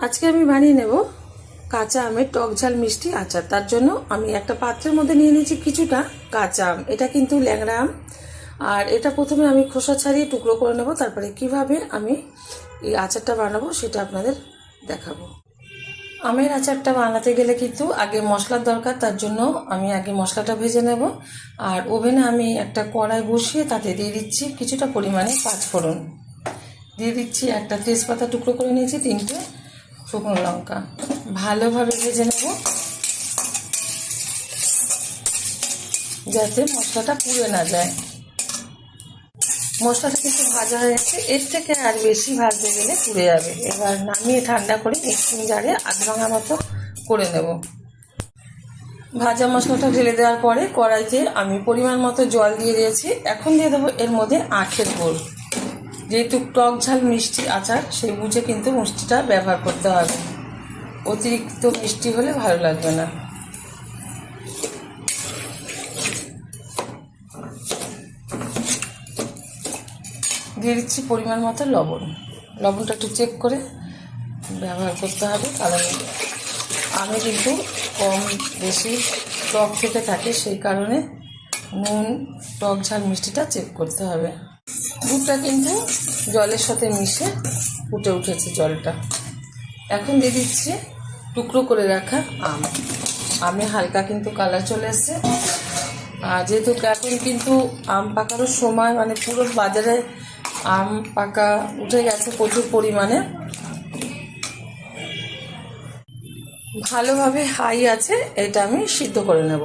আজকে আমি বানিয়ে নেব কাঁচা আমের টক ঝাল মিষ্টি আচার। তার জন্য আমি একটা পাত্রের মধ্যে নিয়ে নিয়েছি কিছুটা কাঁচা আম। এটা কিন্তু ল্যাংড়া আম। আর এটা প্রথমে আমি খোসা ছাড়িয়ে টুকরো করে নেব, তারপরে কিভাবে আমি এই আচারটা বানাবো সেটা আপনাদের দেখাবো। আমের আচারটা বানাতে গেলে কিন্তু আগে মশলার দরকার, তার জন্য আমি আগে মশলাটা ভেজে নেব। আর ওভেনে আমি একটা কড়াই বসিয়ে তাতে দিয়ে দিচ্ছি কিছুটা পরিমাণে পাঁচফোড়ন, দিয়ে দিচ্ছি একটা তেজপাতা টুকরো করে নিয়েছি, 3টে শুকনো লঙ্কা। ভালোভাবে ভেজে নেব যাতে মশলাটা পুড়ে না যায়। মশলাটা কিন্তু ভাজা হয়ে গেছে, এর থেকে আর বেশি ভাজতে গেলে পুড়ে যাবে। এবার নামিয়ে ঠান্ডা করে মিক্সিং জারে আধ ভাঙা মতো করে নেব। ভাজা মশলাটা ঢেলে দেওয়ার পরে কড়াইতে আমি পরিমাণ মতো জল দিয়ে দিয়েছি। এখন দিয়ে দেবো এর মধ্যে আখের গুড়। যেহেতু টক ঝাল মিষ্টি আচার, সেই বুঝে কিন্তু মিষ্টিটা ব্যবহার করতে হবে, অতিরিক্ত মিষ্টি হলে ভালো লাগবে না। দিয়ে দিচ্ছি পরিমাণ মতো লবণ। লবণটা একটু চেক করে ব্যবহার করতে হবে, কারণ আমি কিন্তু কম বেশি টক খেতে থাকে, সেই কারণে নুন টক ঝাল মিষ্টিটা চেক করতে হবে। দুধটা কিন্তু জলের সাথে মিশে ফুটে উঠেছে জলটা। এখন দিয়ে দিচ্ছি টুকরো করে রাখা আম। আমে হালকা কিন্তু কালার চলে এসছে। আর যেহেতু এখন কিন্তু আম পাকারও সময়, মানে পুরো বাজারে আম পাকা উঠে গেছে প্রচুর পরিমাণে। ভালোভাবে হাই আছে এটা আমি সিদ্ধ করে নেব,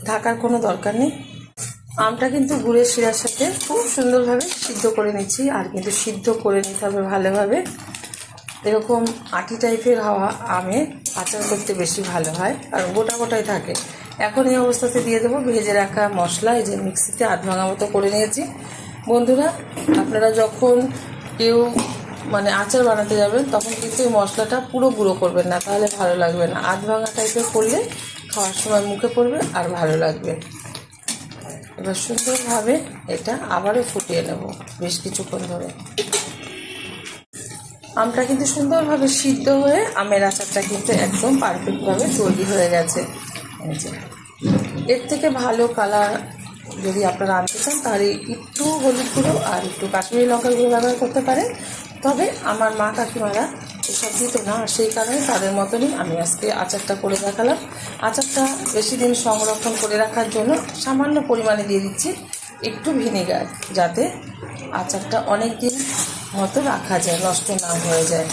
ঢাকার কোনো দরকার নেই। আমটা কিন্তু গুড়ের শিরার সাথে খুব সুন্দরভাবে সিদ্ধ করে নিচ্ছি। আর কিন্তু সিদ্ধ করে নিতে হবে ভালোভাবে। এরকম আটি টাইপের হওয়া আমে আচার করতে বেশি ভালো হয়, আর গোটা গোটাই থাকে। এখন এই অবস্থাতে দিয়ে দেবো ভেজে রাখা মশলা। এই যে মিক্সিতে আধ ভাঙা মতো করে নিয়েছি। বন্ধুরা, আপনারা যখন কেউ আচার বানাতে যাবেন তখন কিন্তু এই মশলাটা পুরো গুঁড়ো করবেন না, তাহলে ভালো লাগবে না। আধ ভাঙা টাইপের করলে খাওয়ার সময় মুখে পড়বে আর ভালো লাগবে। এবার সুন্দরভাবে এটা আবারও ফুটিয়ে নেব বেশ কিছুক্ষণ ধরে। আমটা কিন্তু সুন্দরভাবে সিদ্ধ হয়ে আমের আচারটা কিন্তু একদম পারফেক্টভাবে তৈরি হয়ে গেছে। এর থেকে ভালো কালার যদি আপনারা আনতে চান তাহলে একটু হলুদ গুঁড়ো আর একটু কাশ্মীরি লঙ্কার গুঁড়ো ব্যবহার করতে পারেন। তবে আমার মা কাকিমারা এসব দিত না, সেই কারণে তাদের মতনই আমি আজকে আচারটা করে দেখালাম। আচারটা বেশি দিন সংরক্ষণ করে রাখার জন্য সামান্য পরিমাণে দিয়ে দিচ্ছি একটু ভিনেগার, যাতে আচারটা অনেক দিন মতো রাখা যায়, নষ্ট না হয়ে যায়।